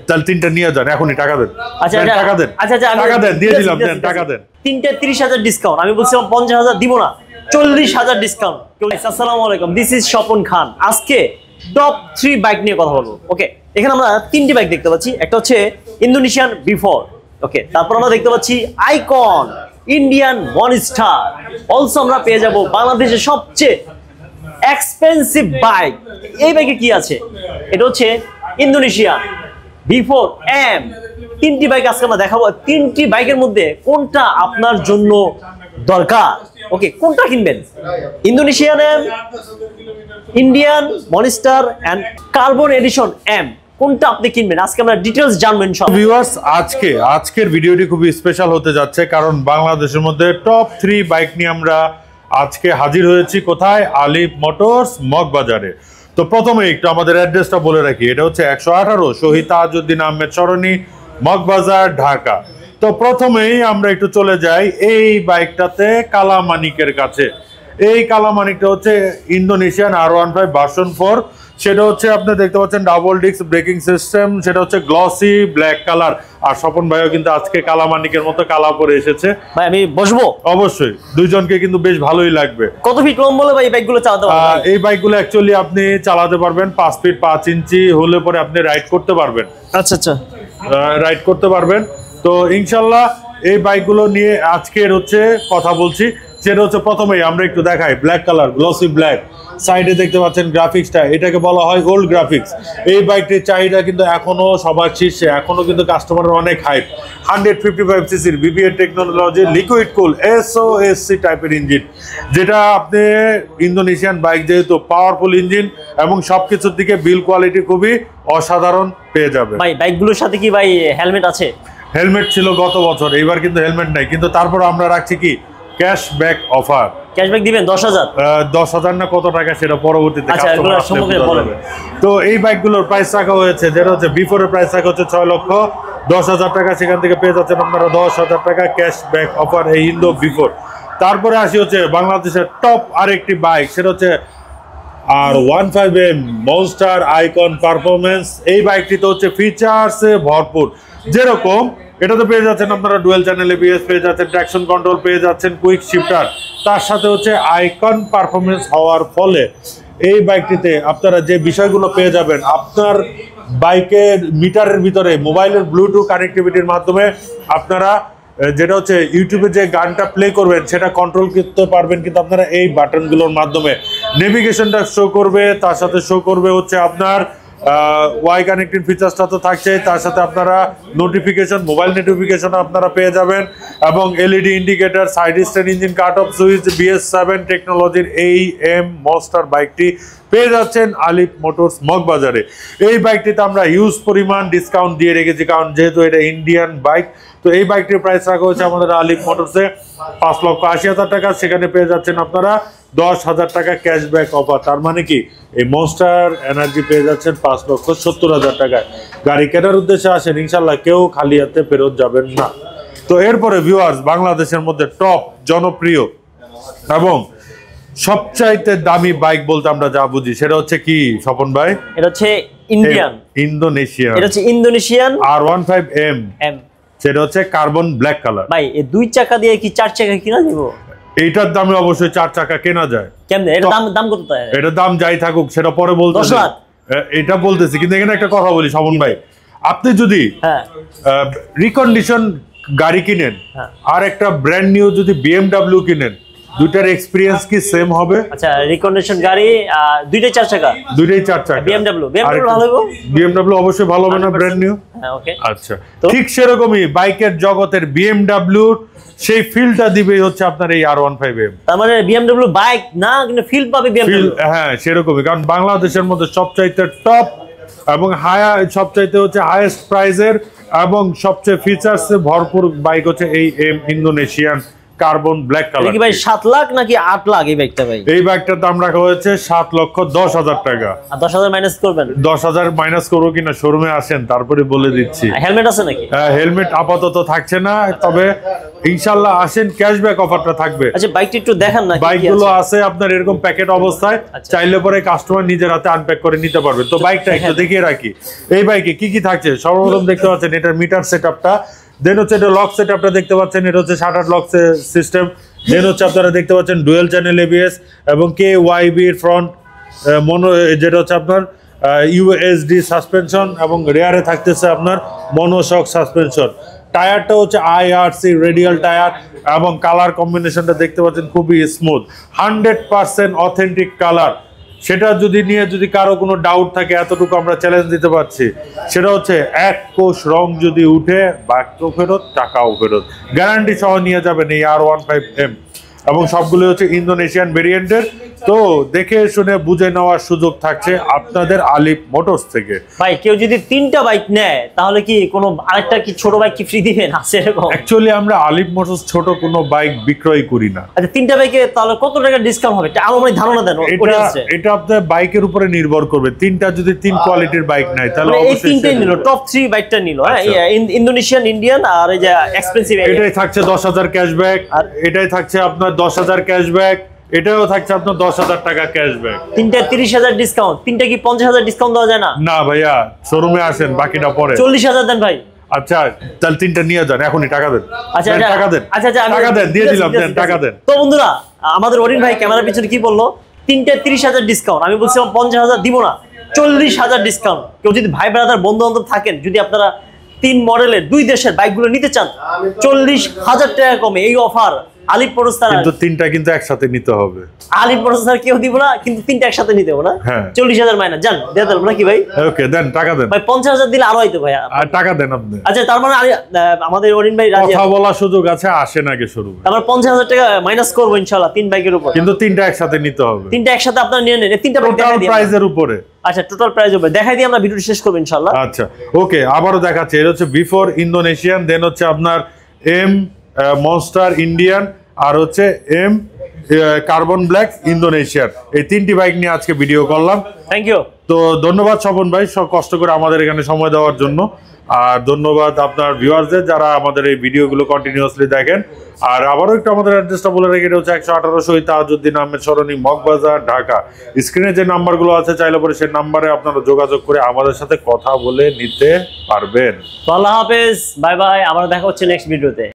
তাহলে তিনটা নিয়ে যান, এখনই টাকা দেন। আচ্ছা টাকা দেন, আচ্ছা টাকা দেন, দিয়ে দিলাম, দেন টাকা দেন। তিনটে 30,000 ডিসকাউন্ট, আমি বলছিলাম 50,000 দিব না, 40,000 ডিসকাউন্ট। আসসালামু আলাইকুম, দিস ইজ স্বপন খান। আজকে টপ 3 বাইক নিয়ে কথা বলবো। ওকে, এখানে আমরা 3টি বাইক দেখতে পাচ্ছি। একটা হচ্ছে ইন্দোনেশিয়ান B4, ওকে, তারপর আমরা দেখতে পাচ্ছি আইকন, ইন্ডিয়ান মনস্টার, অলসো আমরা পেয়ে যাব বাংলাদেশের সবচেয়ে এক্সপেন্সিভ বাইক। এই বাইকে কি আছে? এটা হচ্ছে ইন্দোনেশিয়ান B4M। 3টি বাইক আজকে আমরা দেখাবো। 3টি বাইকের মধ্যে কোনটা আপনার জন্য দরকার, ওকে, কোনটা কিনবেন? Indonesian M, Indian monster and carbon edition M, কোনটা আপনি কিনবেন? আজকে আমরা ডিটেইলস জানবেন সব। ভিউয়ার্স, আজকের ভিডিওটি খুবই স্পেশাল হতে যাচ্ছে, কারণ বাংলাদেশের মধ্যে টপ 3 বাইক নিয়ে আমরা আজকে হাজির হয়েছি। কোথায়? আলিফ মোটরস মগবাজারে। তো প্রথমে একটু আমাদের অ্যাড্রেসটা বলে রাখি। এটা হচ্ছে 118 শহীদ তাজউদ্দিন আহমেদ সরণি, মগবাজার, ঢাকা। তো প্রথমেই আমরা একটু চলে যাই এই বাইকটাতে, কালামানিকের কাছে। এই কালামানিকটা হচ্ছে ইন্দোনেশিয়ান R15 ভার্সন 4। সেটা হচ্ছে আপনি দেখতে পাচ্ছেন ডাবল ডিস্ক ব্রেকিং সিস্টেম, সেটা হচ্ছে গ্লসি ব্ল্যাক কালার। আর স্বপন ভাইও কিন্তু আজকে কালামানিকের মতো কালা করে এসেছে। ভাই আমি বসবো? অবশ্যই, দুইজনকে কিন্তু বেশ ভালোই লাগবে। কত ফিট লম্বা হলে ভাই এই বাইকগুলো চালাতে পারবেন? এই বাইকগুলো অ্যাকচুয়ালি আপনি চালাতে পারবেন 5 ফিট 5 ইঞ্চি হলে পরে আপনি রাইড করতে পারবেন। আচ্ছা আচ্ছা, রাইড করতে পারবেন। তো ইনশাল্লাহ এই বাইকগুলো নিয়ে আজকের হচ্ছে কথা বলছি। সেটা হচ্ছে প্রথমেই আমরা একটু দেখাই ব্ল্যাক কালার, গ্লসি ব্ল্যাক। সাইডে দেখতে পাচ্ছেন গ্রাফিক্সটা, এটাকে বলা হয় ওল্ড গ্রাফিক্স। এই বাইকটির চাহিদা কিন্তু এখনো সবার শীর্ষে, এখনো কিন্তু কাস্টমারের অনেক হাইপ। 155 সিসির BBA টেকনোলজি লিকুইড কুল SOSC টাইপের ইঞ্জিন, যেটা আপনি ইন্দোনেশিয়ান বাইক যেহেতু পাওয়ারফুল ইঞ্জিন এবং সবকিছুর দিকে বিল কোয়ালিটি খুবই অসাধারণ পেয়ে যাবে। ভাই বাইকগুলোর সাথে কি ভাই হেলমেট আছে? হেলমেট ছিল গত বছর, এইবার কিন্তু হেলমেট নাই, কিন্তু তারপর আমরা রাখছি কি ক্যাশব্যাক অফার। ক্যাশব্যাক দিবেন 10,000? 10,000 না কত টাকা সেটা পরবর্তীতে। তো এই বাইকগুলোর প্রাইস রাখা হয়েছে, যেটা হচ্ছে B4 এর প্রাইস রাখা হচ্ছে 6,10,000 টাকা। সেখান থেকে পেয়ে যাচ্ছেন আপনারা 10,000 টাকা ক্যাশব্যাক অফার এই ইন্দো B4। তারপরে আসি হচ্ছে বাংলাদেশের টপ আরেকটি বাইক, সেটা হচ্ছে R15M মনস্টার আইকন পারফরমেন্স। এই বাইকটিতে হচ্ছে ফিচার্সে ভরপুর। যেরকম এটাতে পেয়ে যাচ্ছেন আপনারা ডুয়েল চ্যানেল ABS পেয়ে যাচ্ছেন, ট্র্যাকশন কন্ট্রোল পেয়ে যাচ্ছেন, কুইক শিফটার। তার সাথে হচ্ছে আইকন পারফরমেন্স হওয়ার ফলে এই বাইকটিতে আপনারা যে বিষয়গুলো পেয়ে যাবেন, আপনার বাইকের মিটারের ভিতরে মোবাইলের ব্লুটুথ কানেক্টিভিটির মাধ্যমে আপনারা যেটা হচ্ছে ইউটিউবে যে গানটা প্লে করবেন সেটা কন্ট্রোল করতে পারবেন কিন্তু আপনারা এই বাটনগুলোর মাধ্যমে। নেভিগেশনটা শো করবে, তার সাথে শো করবে হচ্ছে আপনার ওয়াই কানেক্টিং ফিচার্সটা তো থাকছে, তার সাথে আপনারা নোটিফিকেশন, মোবাইল নোটিফিকেশন আপনারা পেয়ে যাবেন, এবং LED indicator, side stand engine, cut off switch, BS7 টেকনোলজির এই মনস্টার বাইকটি পেয়ে যাচ্ছেন আলিফ মোটরস মগবাজারে। এই বাইকটিতে আমরা হিউজ পরিমাণ ডিসকাউন্ট দিয়ে রেখেছি, কারণ যেহেতু এটা ইন্ডিয়ান বাইক। তো এই বাইকটির প্রাইস রাখা হয়েছে আমাদের আলিফ মোটরসে 5,80,000 টাকা। সেখানে পেয়ে যাচ্ছেন আপনারা 10,000 টাকা ক্যাশব্যাক অফার। তার মানে কি এই মনস্টার এনার্জি পেয়ে যাচ্ছেন 5,70,000 টাকায়। গাড়ি কেনার উদ্দেশ্যে আসেন, ইনশাল্লাহ কেউ খালি হাতে ফেরত যাবেন না। তো এরপরে ভিউয়ার্স, বাংলাদেশের মধ্যে টপ জনপ্রিয় এবং সবচাইতে দামি বাইক বলতে আমরা যা বুঝি সেটা হচ্ছে কি স্বপন ভাই? এটা হচ্ছে ইন্দোনেশিয়ান R15M। সেটা হচ্ছে কার্বন ব্ল্যাক কালার। ভাই এই 2 চাকা দিয়ে কি 4 চাকা কিনা দিব? এইটার দামে অবশ্যই 4 চাকা কেনা যায়। কেমনে? এটার দাম কত? এটার দাম যাই থাকুক সেটা পরে বলতেছি, 10 লাখ এটা বলতেছি। কিন্তু এখানে একটা কথা বলি স্বপন ভাই, আপনি যদি রিকন্ডিশন গাড়ি কিনেন আর একটা ব্র্যান্ড নিউ যদি BMW কিনেন, দুইটার এক্সপেরিয়েন্স কি সেম হবে? আচ্ছা, রিকন্ডিশন গাড়ি দুইটাই 4 চাকা? দুইটাই 4 চাকা। BMW ভালো হবে? BMW অবশ্যই ভালো হবে না ব্র্যান্ড নিউ? হ্যাঁ, ওকে। আচ্ছা, ঠিক সেরকমই বাইকের জগতের BMW সেই ফিলটা দিবেই হচ্ছে আপনার এই R15M। তার মানে BMW বাইক না, কিন্তু ফিল পাবে BMW। হ্যাঁ, সেরকমই, কারণ বাংলাদেশের মধ্যে সবচাইতে টপ এবং সবচাইতে হচ্ছে হাইয়েস্ট প্রাইজের এবং সবচেয়ে ফিচার্সে ভরপুর বাইক হচ্ছে এই ইন্দোনেশিয়ান কার্বন ব্ল্যাক কালার। কি ভাই 7 লাখ নাকি 8 লাখ এই বাইকটা ভাই? এই বাইকটার দাম রাখা হয়েছে 7,10,000 টাকা। আর 10,000 মাইনাস করবেন? 10,000 মাইনাস করবো কিনা শোরুমে আসেন তারপরে বলে দিচ্ছি। হেলমেট আছে নাকি? হেলমেট আপাতত থাকছে না, তবে ইনশাল্লাহ আসেন ক্যাশব্যাক অফারটা থাকবে। আচ্ছা বাইকটা একটু দেখান না। বাইকগুলো আছে আপনার এরকম প্যাকেট অবস্থায়, চাইলে পরে কাস্টমার নিজের হাতে আনপ্যাক করে নিতে পারবে। তো বাইকটা একটু দেখিয়ে রাখি এই বাইকে কি কি থাকছে। সর্বপ্রথম দেখতে পাচ্ছেন এটার মিটার সেটআপটা, দেন হচ্ছে এটা লক সেটআপটা দেখতে পাচ্ছেন, এটা হচ্ছে শাটার লক সিস্টেম। দেন হচ্ছে আপনারা দেখতে পাচ্ছেন ডুয়েল চ্যানেল এবিএস এবং KYB এর ফ্রন্ট মনো, যেটা হচ্ছে আপনার USD সাসপেনশন এবং রেয়ারে থাকতেছে আপনার মনোশক সাসপেনশন। টায়ারটা হচ্ছে IRC রেডিয়াল টায়ার এবং কালার কম্বিনেশনটা দেখতে পাচ্ছেন খুবই স্মুথ, 100% অথেন্টিক কালার। সেটা যদি নিয়ে যদি কারো কোনো ডাউট থাকে, এতটুকু আমরা চ্যালেঞ্জ দিতে পারছি, সেটা হচ্ছে 1 কোষ রং যদি উঠে বাইকও ফেরত, টাকাও ফেরত, গ্যারান্টি সহ নিয়ে যাবেন এই R15M। এবং সবগুলো হচ্ছে ইন্দোনেশিয়ান ভেরিয়েন্টের। তো দেখে শুনে বুঝে নেওয়ার সুযোগ থাকছে আপনাদের আলিফ মোটরস থেকে। ভাই কেউ যদি 3টা বাইক নেয় তাহলে কি কোনো আরেকটা কি ছোট বাইক কি ফ্রি দিবেন? আছে এরকম? অ্যাকচুয়ালি আমরা আলিফ মোটরস ছোট কোনো বাইক বিক্রয় করি না। আচ্ছা 3টা বাইকে তাহলে কত টাকা ডিসকাউন্ট হবে? এটা আনুমানিক ধারণা দেন। এটা আপনার বাইকের উপরে নির্ভর করবে। 3টা যদি 3 কোয়ালিটির বাইক নাই তাহলে এই অবশ্যই 3টাই নিল, টপ 3 বাইকটা নিল। হ্যাঁ, ইন্দোনেশিয়ান, ইন্ডিয়ান আর এই যে এক্সপেন্সিভ। এটাই থাকছে 10,000 ক্যাশব্যাক, আর এটাই থাকছে আপনার 10,000 ক্যাশব্যাক, এটাও থাকছে আপনার 10,000 টাকা ক্যাশব্যাক। 3টা 30,000 ডিসকাউন্ট, 3টা কি 50,000 ডিসকাউন্ট দেওয়া যায় না? না ভাইয়া, শোরুমে আসেন, বাকিটা পরে। 40,000 দেন ভাই। আচ্ছা তাহলে 3টা নিয়ে যান, এখনই টাকা দেন। আচ্ছা টাকা দেন, আচ্ছা টাকা দেন, দিয়ে দিলাম, দেন টাকা দেন। তো বন্ধুরা আমাদের অরিন ভাই ক্যামেরার পিছনে কি বললো? 3টা 30,000 ডিসকাউন্ট। আমি বলছিলাম 50,000 দিব না, 40,000 ডিসকাউন্ট। কেউ যদি ভাই ব্রাদার বন্ধু বান্ধব থাকেন, যদি আপনারা 3 মডেলের 2 দেশের বাইকগুলো নিতে চান, 40,000 টাকা কমে এই অফার আলিফ মোটরস। কিন্তু 3টা কিন্তু একসাথে নিতে হবে। আলিফ মোটরস কেউ দিব না, কিন্তু 3টা একসাথে নিতে হবে না। 40,000 মাইনাস জান দিয়ে দেবো নাকি ভাই? ওকে দেন, টাকা দেন ভাই। 50,000 দিলে আরো হয়তো ভাই। আর টাকা দেন আপনি। আচ্ছা তার মানে আমাদের অরিন ভাই রাজি, কথা বলার সুযোগ আছে, আসেন আগে শুরু। তারপর 50,000 টাকা মাইনাস করবো ইনশাআল্লাহ 3 বাইকের উপর। কিন্তু 3টা একসাথে নিতে হবে। 3টা একসাথে আপনারা নিয়ে নেন। 3টা বাইক টোটাল প্রাইজের উপরে। আচ্ছা টোটাল প্রাইস হবে দেখাই দিয়ে আমরা ভিডিওটি শেষ করব ইনশাআল্লাহ। আচ্ছা ওকে, আবারও দেখাচ্ছি। এটা হচ্ছে বিফোর ইন্দোনেশিয়ান, দেন হচ্ছে আপনার M মনস্টার ইন্ডিয়ান, আর হচ্ছে M কার্বন ব্ল্যাক ইন্দোনেশিয়ান। এই 3টি বাইক নিয়ে আজকে ভিডিও করলাম। Thank you. তো ধন্যবাদ স্বপন ভাই সব কষ্ট করে আমাদের এখানে সময় দেওয়ার জন্য। আর ধন্যবাদ আপনার ভিউয়ারদের যারা আমাদের এই ভিডিওগুলো কন্টিনিউয়াসলি দেখেন। আর আবারও একটু আমাদের অ্যাড্রেসটা বলে রেখে, এটা হচ্ছে 118 শহীদ তাজউদ্দিন আহমেদ সরণি, মগবাজার, ঢাকা। স্ক্রিনে যে নাম্বারগুলো আছে চাইলে পরে সেই নাম্বারে আপনারা যোগাযোগ করে আমাদের সাথে কথা বলে নিতে পারবেন। আল্লাহ হাফেজ, বাই বাই। আবার দেখা হচ্ছে নেক্সট ভিডিওতে।